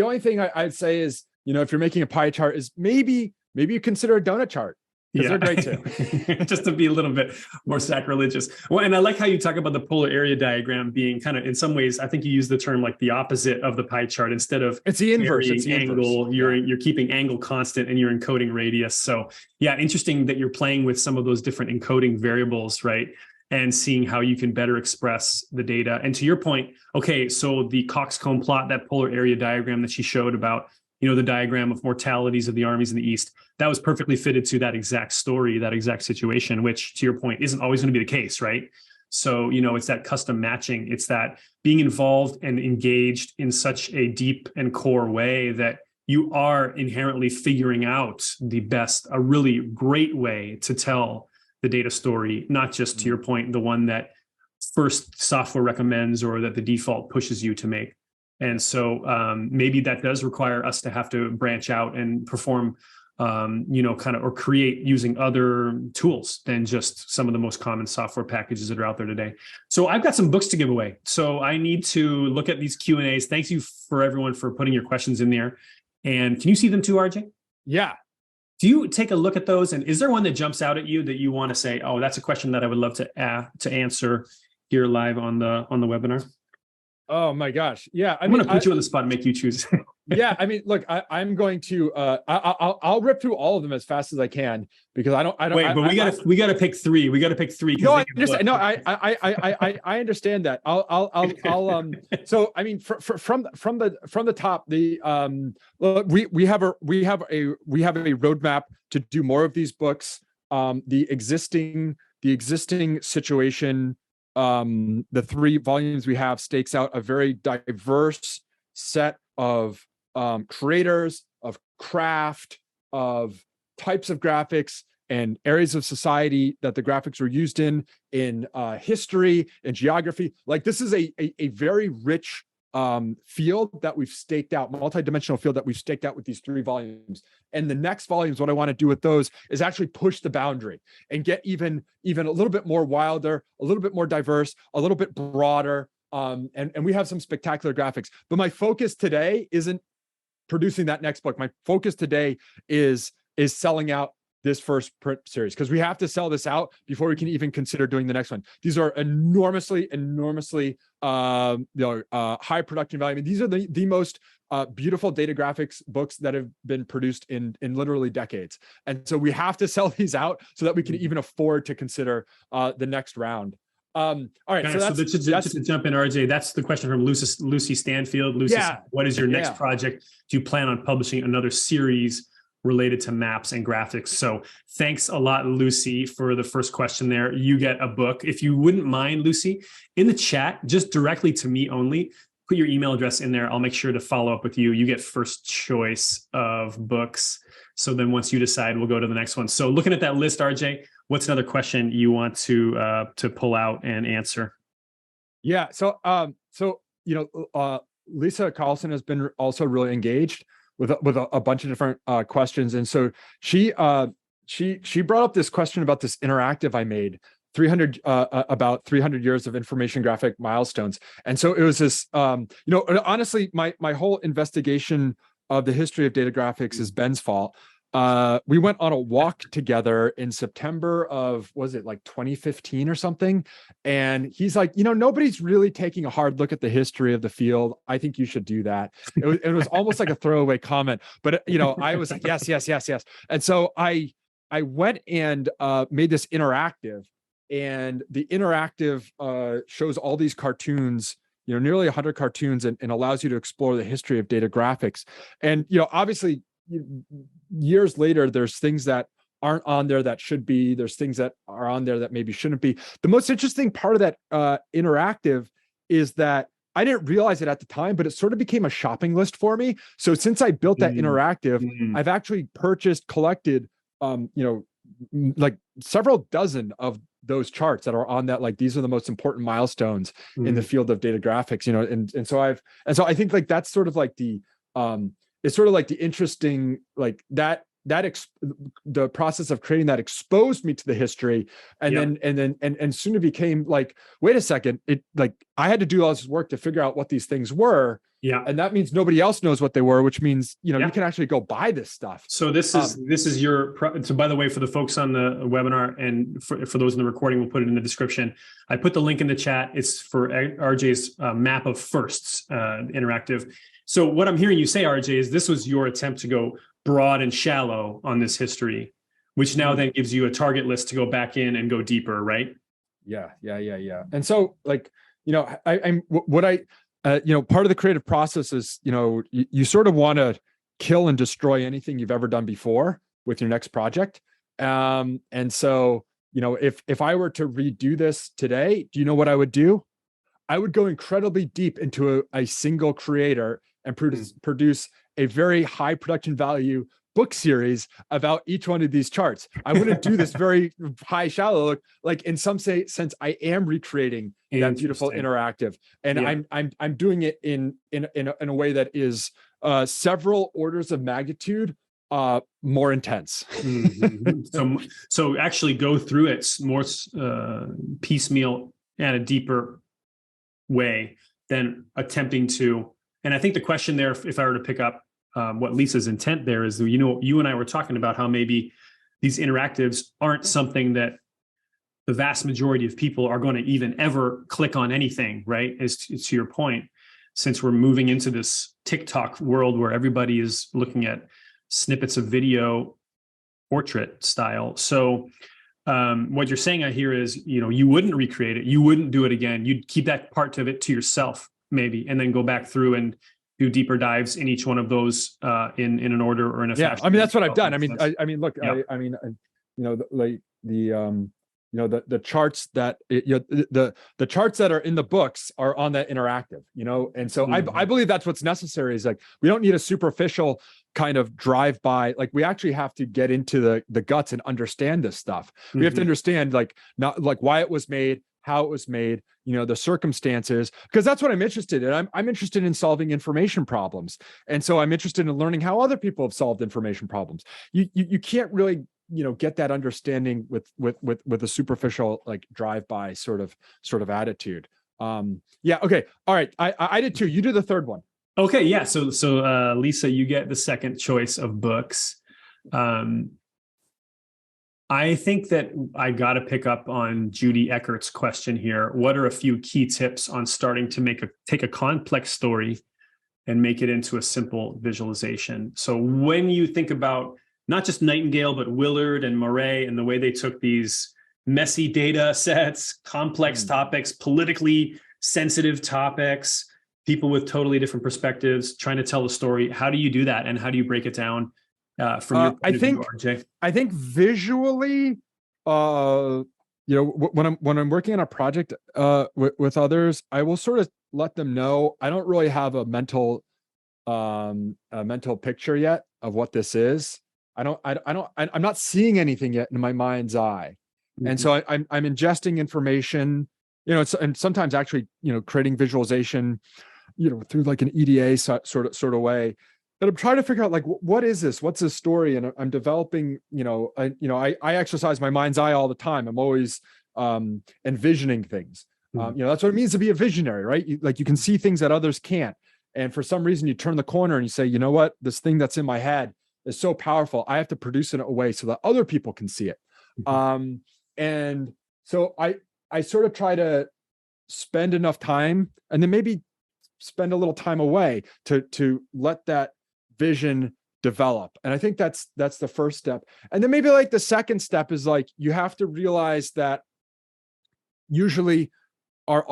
only thing I'd say is, if you're making a pie chart, is maybe you consider a donut chart, because they're great too. Just to be a little bit more sacrilegious. Well, and I like how you talk about the polar area diagram being kind of, in some ways, I think you use the term like the opposite of the pie chart. Instead of it's the inverse, it's the angle, inverse. You're keeping angle constant and you're encoding radius. So yeah, interesting that you're playing with some of those different encoding variables, right? And seeing how you can better express the data. And to your point, okay, so the coxcomb plot, that polar area diagram that she showed about, the diagram of mortalities of the armies in the East, that was perfectly fitted to that exact story, that exact situation, which to your point isn't always going to be the case, right? So, it's that custom matching. It's that being involved and engaged in such a deep and core way that you are inherently figuring out a really great way to tell the data story, not just to your point, the one that first software recommends or that the default pushes you to make. And so maybe that does require us to have to branch out and perform, or create using other tools than just some of the most common software packages that are out there today. So I've got some books to give away. So I need to look at these Q&As. Thanks you for everyone for putting your questions in there. And can you see them too, RJ? Yeah. Do you take a look at those? And is there one that jumps out at you that you want to say, oh, that's a question that I would love to answer here live on the webinar? Oh my gosh. Yeah. I'm going to put you on the spot and make you choose. Yeah. I mean, look, I'm going to, I'll rip through all of them as fast as I can because I don't. Wait, but we got to pick three. We got to pick three. No, I understand. No, I understand that. So, I mean, from the top, we have a roadmap to do more of these books. The existing situation, the 3 volumes we have stakes out a very diverse set of creators, of craft, of types of graphics and areas of society that the graphics were used in history and geography. Like this is a very rich field that we've staked out, multidimensional field that we've staked out with these 3 volumes. And the next volumes, what I want to do with those is actually push the boundary and get even a little bit more wilder, a little bit more diverse, a little bit broader. And we have some spectacular graphics. But my focus today isn't producing that next book. My focus today is selling out this first print series because we have to sell this out before we can even consider doing the next one. These are enormously high production value. I mean, these are the most beautiful data graphics books that have been produced in literally decades. And so we have to sell these out so that we can even afford to consider the next round. All right. So that's to jump in, RJ, that's the question from Lucy Stanfield. Lucy, what is your next project? Do you plan on publishing another series related to maps and graphics? So thanks a lot, Lucy, for the first question there. You get a book. If you wouldn't mind, Lucy, in the chat, just directly to me only, put your email address in there. I'll make sure to follow up with you. You get first choice of books. So then once you decide, we'll go to the next one. So looking at that list, RJ, what's another question you want to pull out and answer? Yeah. So, Lisa Carlson has been also really engaged with a bunch of different questions. And so she brought up this question about this interactive I made, about 300 years of information graphic milestones. And so it was this, honestly, my whole investigation of the history of data graphics is Ben's fault. We went on a walk together in September of, was it like 2015 or something? And he's like, nobody's really taking a hard look at the history of the field. I think you should do that. It was almost like a throwaway comment, but I was like, yes. And so I went and made this interactive, and the interactive shows all these cartoons, nearly 100 cartoons, and allows you to explore the history of data graphics. And, obviously, years later, there's things that aren't on there that should be. There's things that are on there that maybe shouldn't be. The most interesting part of that interactive is that I didn't realize it at the time, but it sort of became a shopping list for me. So since I built that interactive, I've actually collected, like several dozen of those charts that are on that. Like, these are the most important milestones in the field of data graphics, and so I think like that's sort of like the it's sort of like the interesting, like the process of creating that exposed me to the history, and then soon it became like, wait a second, it like I had to do all this work to figure out what these things were. Yeah. And that means nobody else knows what they were, which means, you can actually go buy this stuff. So this is your, so by the way, for the folks on the webinar and for those in the recording, we'll put it in the description. I put the link in the chat. It's for RJ's map of firsts interactive. So what I'm hearing you say, RJ, is this was your attempt to go broad and shallow on this history, which now then gives you a target list to go back in and go deeper, right? Yeah. And so like, part of the creative process is, you sort of want to kill and destroy anything you've ever done before with your next project. And so, if I were to redo this today, do you know what I would do? I would go incredibly deep into a single creator and produce a very high production value book series about each one of these charts. I wouldn't do this very high shallow look. Like in some sense, I am recreating that beautiful interactive, and I'm doing it in a way that is several orders of magnitude more intense. So actually go through it more piecemeal and a deeper way than attempting to. And I think the question there, if I were to pick up what Lisa's intent there is, you and I were talking about how maybe these interactives aren't something that the vast majority of people are going to even ever click on anything, right? As to your point, since we're moving into this TikTok world where everybody is looking at snippets of video portrait style. So what you're saying I hear is, you wouldn't recreate it. You wouldn't do it again. You'd keep that part of it to yourself maybe, and then go back through and do deeper dives in each one of those in an order or in a fashion. I mean, that's what I've done. Look, the charts that the charts that are in the books are on that interactive, and so I believe that's what's necessary. Is like, we don't need a superficial kind of drive by. Like, we actually have to get into the guts and understand this stuff. We have to understand not why it was made, how it was made, the circumstances, because that's what I'm interested in. I'm interested in solving information problems, and so I'm interested in learning how other people have solved information problems. You can't really get that understanding with a superficial drive-by sort of attitude. Okay, all right. I did two. You do the third one. Okay, yeah. So Lisa, you get the second choice of books. I think that I got to pick up on Judy Eckert's question here. What are a few key tips on starting to take a complex story and make it into a simple visualization? So when you think about not just Nightingale, but Willard and Murray and the way they took these messy data sets, complex topics, politically sensitive topics, people with totally different perspectives, trying to tell a story. How do you do that? And how do you break it down from your point of view, RJ? I think visually, when I'm working on a project with others, I will sort of let them know I don't really have a mental picture yet of what this is. I'm not seeing anything yet in my mind's eye. And so I'm ingesting information, and sometimes actually, creating visualization, through like an EDA sort of way. But I'm trying to figure out what is this? What's this story? And I'm developing, I exercise my mind's eye all the time. I'm always envisioning things. That's what it means to be a visionary, right? You can see things that others can't. And for some reason you turn the corner and you say, you know what, this thing that's in my head is so powerful. I have to produce it in a way so that other people can see it. And so I sort of try to spend enough time, and then maybe spend a little time away to let that vision develop. And I think that's the first step. And then maybe the second step is you have to realize that usually our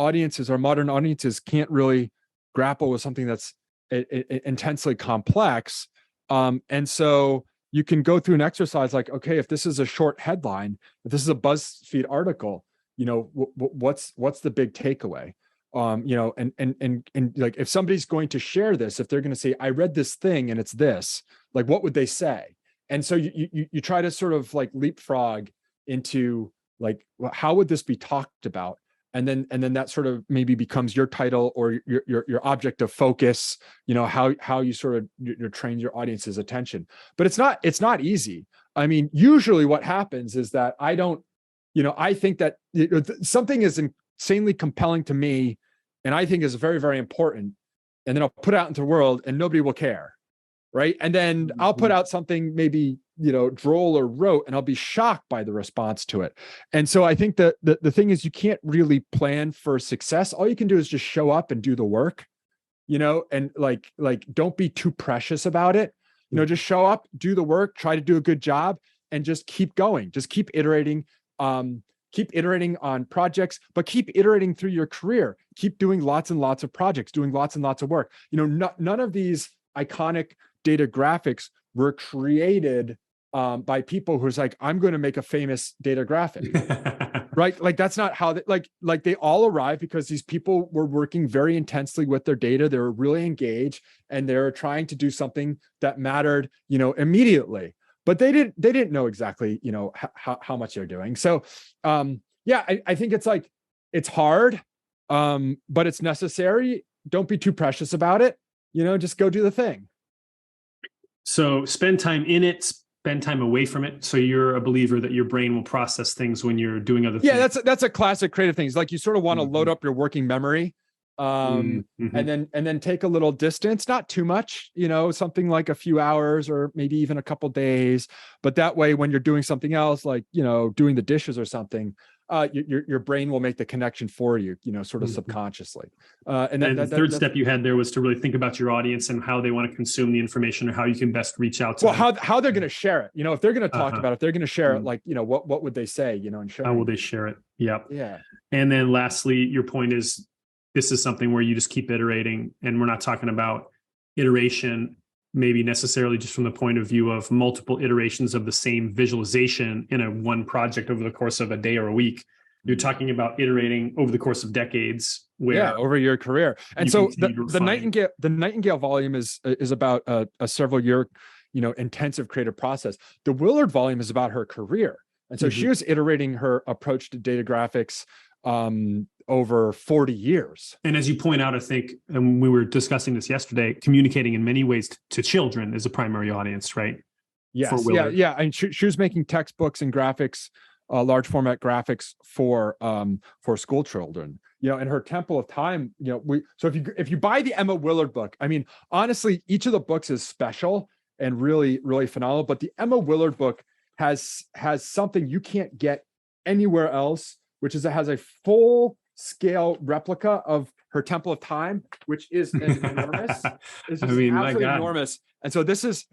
modern audiences can't really grapple with something that's intensely complex. And so you can go through an exercise okay, if this is a short headline, if this is a BuzzFeed article, what's the big takeaway? And if somebody's going to share this, if they're going to say, I read this thing and it's this, what would they say? And so you try to sort of leapfrog into how would this be talked about? And then that sort of maybe becomes your title or your object of focus, how you sort of you train your audience's attention. But it's not easy. I mean, usually what happens is that I think that something is insanely compelling to me, and I think is very, very important. And then I'll put it out into the world and nobody will care. Right. And then I'll put out something maybe, droll or rote, and I'll be shocked by the response to it. And so I think that the thing is, you can't really plan for success. All you can do is just show up and do the work, and don't be too precious about it. Just show up, do the work, try to do a good job, and just keep going. Just keep iterating. Keep iterating on projects, but keep iterating through your career. Keep doing lots and lots of projects, doing lots and lots of work. None of these iconic data graphics were created by people who's like, I'm going to make a famous data graphic. Right? Like that's not how they, like they all arrived because these people were working very intensely with their data. They were really engaged and they were trying to do something that mattered, immediately. But they didn't know exactly, how much they're doing. So yeah, I think it's like, it's hard, but it's necessary. Don't be too precious about it. Just go do the thing. So spend time in it, spend time away from it. So you're a believer that your brain will process things when you're doing other things. Yeah, that's a classic creative thing. It's like you sort of want to load up your working memory, and then take a little distance, not too much, something like a few hours or maybe even a couple days. But that way, when you're doing something else, like doing the dishes or something, your brain will make the connection for you, sort of subconsciously. And the third step you had there was to really think about your audience and how they want to consume the information or how you can best reach out to them. How they're going to share it. If they're going to talk about it, if they're going to share it, like, what would they say, and how will they share it? Yep. Yeah. And then lastly, your point is, this is something where you just keep iterating, and we're not talking about iteration maybe necessarily just from the point of view of multiple iterations of the same visualization in a one project over the course of a day or a week. You're talking about iterating over the course of decades, where over your career. And so the Nightingale volume is about a several year, intensive creative process. The Willard volume is about her career. And so she was iterating her approach to data graphics over 40 years. And as you point out, I think, and we were discussing this yesterday, communicating in many ways to children is a primary audience, right? Yes. Yeah. And she was making textbooks and graphics, large format graphics for school children. And her Temple of Time, so if you buy the Emma Willard book, I mean, honestly, each of the books is special and really, really phenomenal. But the Emma Willard book has something you can't get anywhere else, which is it has a full scale replica of her Temple of Time, which is enormous. It's just absolutely enormous. And so this is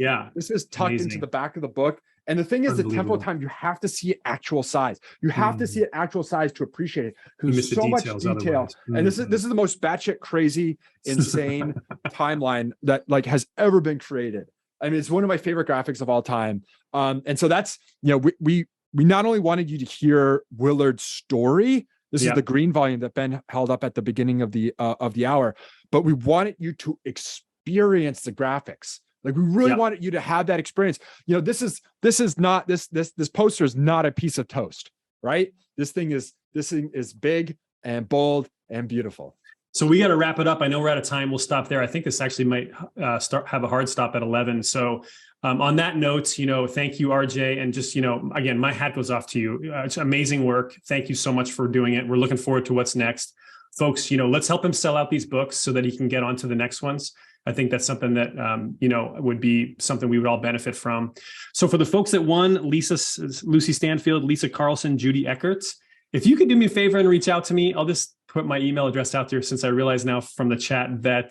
tucked into the back of the book. And the thing is, the Temple of Time, you have to see it actual size. You have to see it actual size to appreciate it. There's so much detail. And this is the most batshit crazy, insane timeline that has ever been created. I mean, it's one of my favorite graphics of all time. And so that's, we not only wanted you to hear Willard's story. This is the green volume that Ben held up at the beginning of the hour, but we wanted you to experience the graphics. Like we really wanted you to have that experience. This poster is not a piece of toast, right? This thing is big and bold and beautiful. So we got to wrap it up. I know we're out of time. We'll stop there. I think this actually might have a hard stop at 11. So on that note, thank you, RJ. And just, again, my hat goes off to you. It's amazing work. Thank you so much for doing it. We're looking forward to what's next. Folks, let's help him sell out these books so that he can get on to the next ones. I think that's something that, would be something we would all benefit from. So for the folks that won, Lucy Stanfield, Lisa Carlson, Judy Eckerts, if you could do me a favor and reach out to me, I'll just put my email address out there, since I realize now from the chat that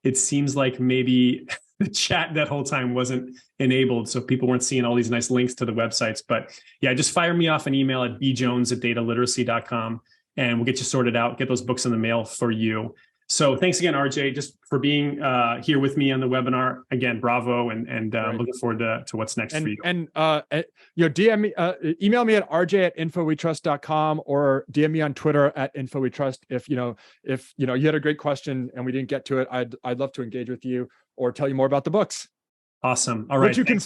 it seems like maybe the chat that whole time wasn't enabled. So people weren't seeing all these nice links to the websites. But yeah, just fire me off an email at bjones@dataliteracy.com and we'll get you sorted out, get those books in the mail for you. So thanks again, RJ, just for being here with me on the webinar. Again, bravo, and looking forward to what's next for you. And DM me, email me at rj@infowetrust.com or DM me on Twitter @infowetrust. If you had a great question and we didn't get to it, I'd love to engage with you or tell you more about the books. Awesome. All right. Which you can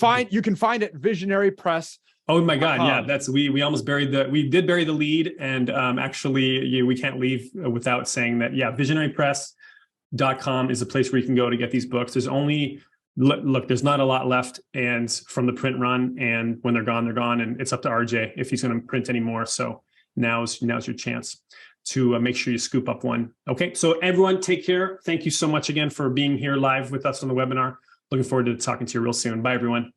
find at Visionary Press. Oh my God. Yeah. We almost buried we did bury the lead. And actually we can't leave without saying that, visionarypress.com is the place where you can go to get these books. There's only, there's not a lot left and from the print run, and when they're gone, and it's up to RJ if he's going to print any more. So now's your chance to make sure you scoop up one. Okay. So everyone take care. Thank you so much again for being here live with us on the webinar. Looking forward to talking to you real soon. Bye everyone.